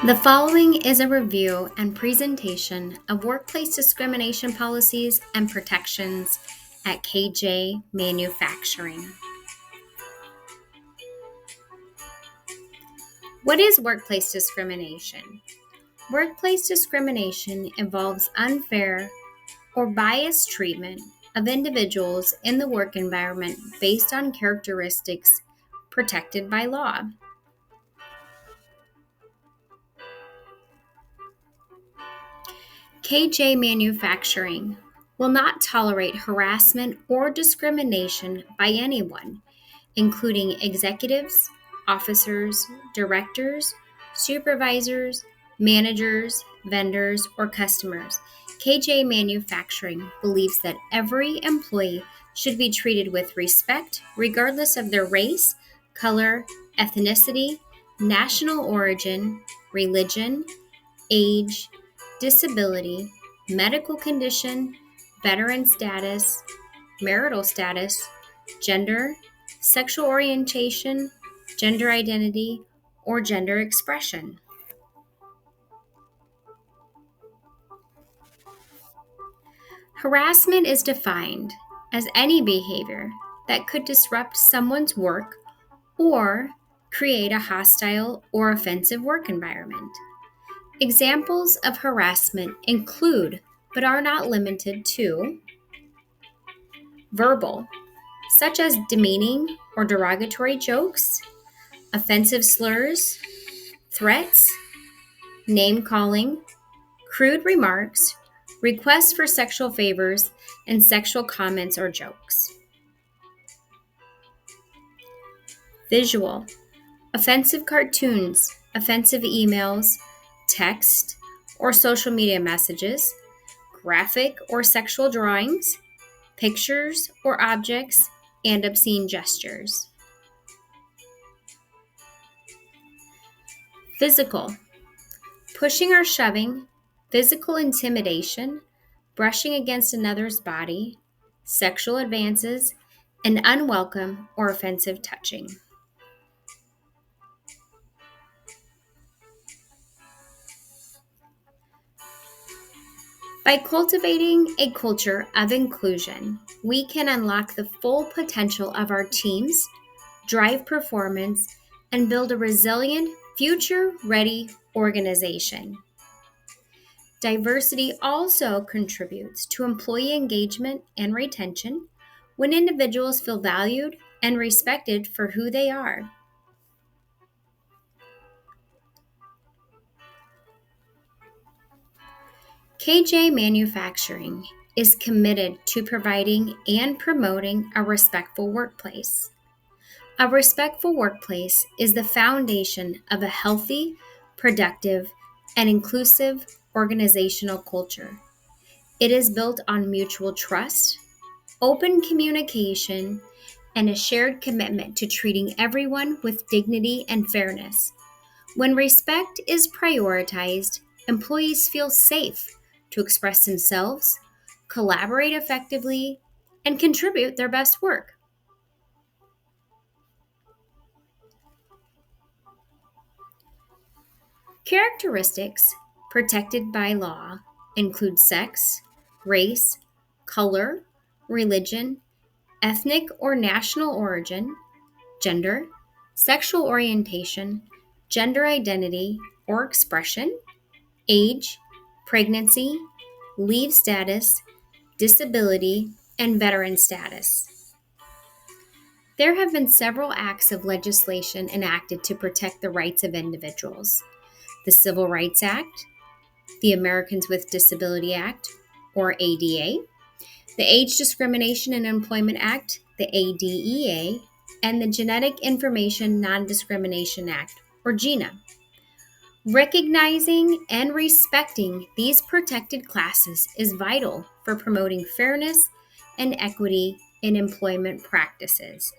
The following is a review and presentation of workplace discrimination policies and protections at KJ Manufacturing. What is workplace discrimination? Workplace discrimination involves unfair or biased treatment of individuals in the work environment based on characteristics protected by law. KJ Manufacturing will not tolerate harassment or discrimination by anyone, including executives, officers, directors, supervisors, managers, vendors, or customers. KJ Manufacturing believes that every employee should be treated with respect regardless of their race, color, ethnicity, national origin, religion, age, disability, medical condition, veteran status, marital status, gender, sexual orientation, gender identity, or gender expression. Harassment is defined as any behavior that could disrupt someone's work or create a hostile or offensive work environment. Examples of harassment include, but are not limited to, verbal, such as demeaning or derogatory jokes, offensive slurs, threats, name calling, crude remarks, requests for sexual favors, and sexual comments or jokes. Visual, offensive cartoons, offensive emails, text or social media messages, graphic or sexual drawings, pictures or objects, and obscene gestures. Physical, pushing or shoving, physical intimidation, brushing against another's body, sexual advances, and unwelcome or offensive touching. By cultivating a culture of inclusion, we can unlock the full potential of our teams, drive performance, and build a resilient, future-ready organization. Diversity also contributes to employee engagement and retention when individuals feel valued and respected for who they are. KJ Manufacturing is committed to providing and promoting a respectful workplace. A respectful workplace is the foundation of a healthy, productive, and inclusive organizational culture. It is built on mutual trust, open communication, and a shared commitment to treating everyone with dignity and fairness. When respect is prioritized, employees feel safe to express themselves, collaborate effectively, and contribute their best work. Characteristics protected by law include sex, race, color, religion, ethnic or national origin, gender, sexual orientation, gender identity or expression, age, pregnancy, leave status, disability, and veteran status. There have been several acts of legislation enacted to protect the rights of individuals. The Civil Rights Act, the Americans with Disability Act, or ADA, the Age Discrimination and Employment Act, the ADEA, and the Genetic Information Non-Discrimination Act, or GINA. Recognizing and respecting these protected classes is vital for promoting fairness and equity in employment practices.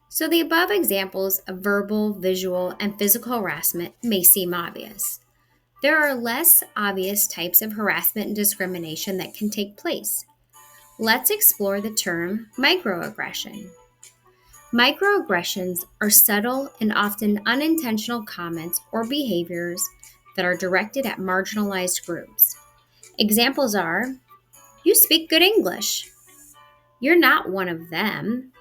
So the above examples of verbal, visual, and physical harassment may seem obvious. There are less obvious types of harassment and discrimination that can take place. Let's explore the term microaggression. Microaggressions are subtle and often unintentional comments or behaviors that are directed at marginalized groups. Examples are, "You speak good English. You're not one of them.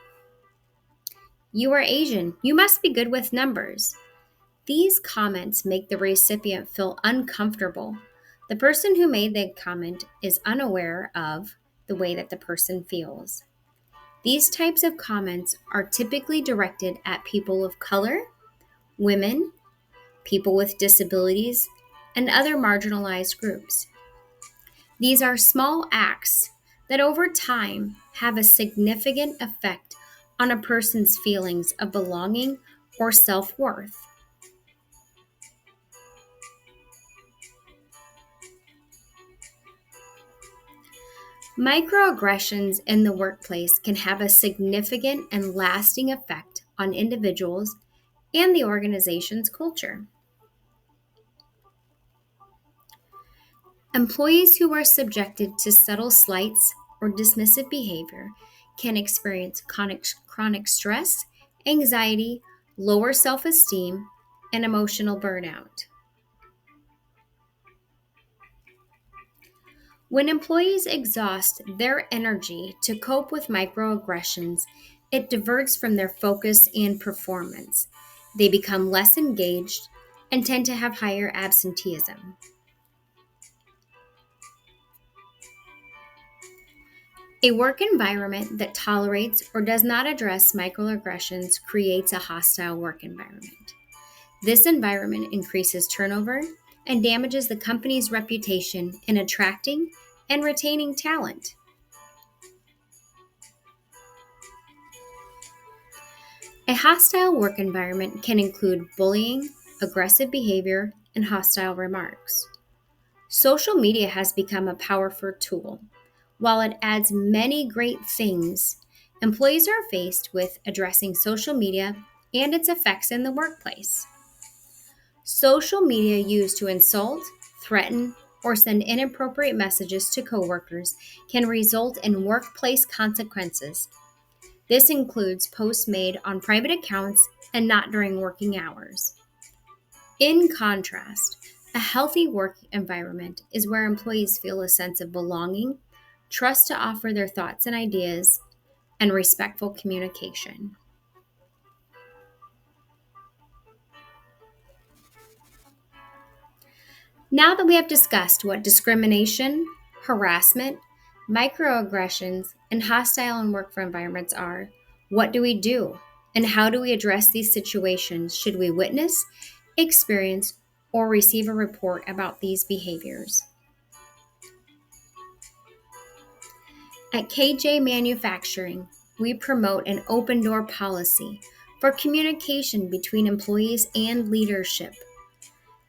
You are Asian. You must be good with numbers." These comments make the recipient feel uncomfortable. The person who made the comment is unaware of the way that the person feels. These types of comments are typically directed at people of color, women, people with disabilities, and other marginalized groups. These are small acts that over time have a significant effect on a person's feelings of belonging or self-worth. Microaggressions in the workplace can have a significant and lasting effect on individuals and the organization's culture. Employees who are subjected to subtle slights or dismissive behavior can experience chronic stress, anxiety, lower self esteem, and emotional burnout. When employees exhaust their energy to cope with microaggressions, it diverts from their focus and performance. They become less engaged and tend to have higher absenteeism. A work environment that tolerates or does not address microaggressions creates a hostile work environment. This environment increases turnover and damages the company's reputation in attracting and retaining talent. A hostile work environment can include bullying, aggressive behavior, and hostile remarks. Social media has become a powerful tool. While it adds many great things, employees are faced with addressing social media and its effects in the workplace. Social media used to insult, threaten, or send inappropriate messages to coworkers can result in workplace consequences. This includes posts made on private accounts and not during working hours. In contrast, a healthy work environment is where employees feel a sense of belonging, trust to offer their thoughts and ideas, and respectful communication. Now that we have discussed what discrimination, harassment, microaggressions, and hostile and work environments are, what do we do? And how do we address these situations should we witness, experience, or receive a report about these behaviors? At KJ Manufacturing, we promote an open door policy for communication between employees and leadership.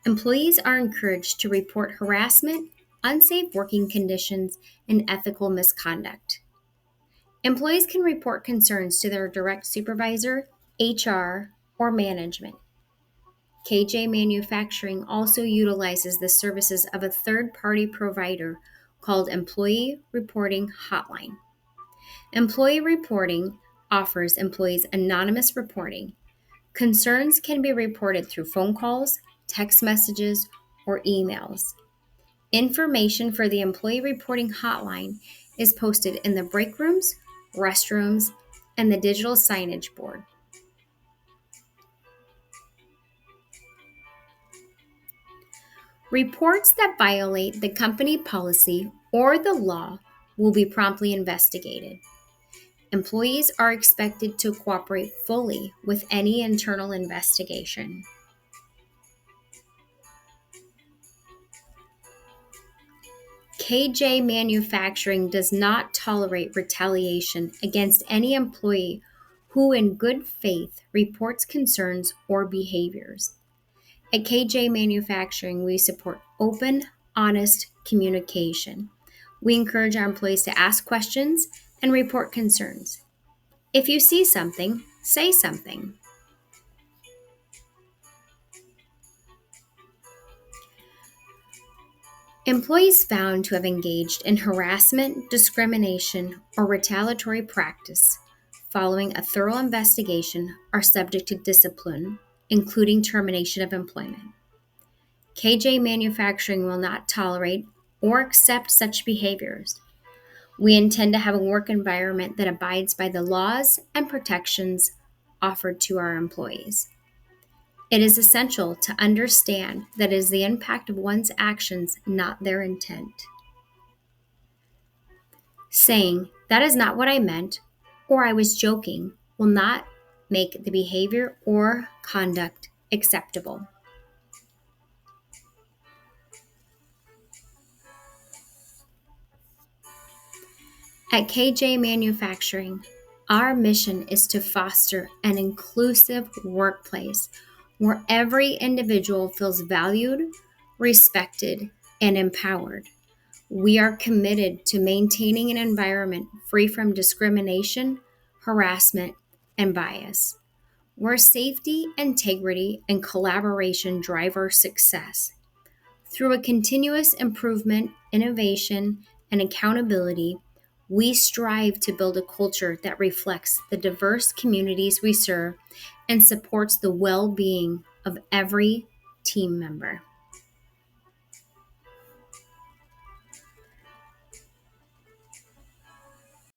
Employees are encouraged to report harassment, unsafe working conditions, and ethical misconduct. Employees can report concerns to their direct supervisor, HR, or management. KJ Manufacturing also utilizes the services of a third-party provider called Employee Reporting Hotline. Employee reporting offers employees anonymous reporting. Concerns can be reported through phone calls, text messages, or emails. Information for the employee reporting hotline is posted in the break rooms, restrooms, and the digital signage board. Reports that violate the company policy or the law will be promptly investigated. Employees are expected to cooperate fully with any internal investigation. KJ Manufacturing does not tolerate retaliation against any employee who, in good faith, reports concerns or behaviors. At KJ Manufacturing, we support open, honest communication. We encourage our employees to ask questions and report concerns. If you see something, say something. Employees found to have engaged in harassment, discrimination, or retaliatory practice following a thorough investigation, are subject to discipline, including termination of employment. KJ Manufacturing will not tolerate or accept such behaviors. We intend to have a work environment that abides by the laws and protections offered to our employees. It is essential to understand that it is the impact of one's actions, not their intent. Saying, "That is not what I meant," or "I was joking," will not make the behavior or conduct acceptable. At KJ Manufacturing, our mission is to foster an inclusive workplace where every individual feels valued, respected, and empowered. We are committed to maintaining an environment free from discrimination, harassment, and bias, where safety, integrity, and collaboration drive our success. Through a continuous improvement, innovation, and accountability, we strive to build a culture that reflects the diverse communities we serve and supports the well-being of every team member.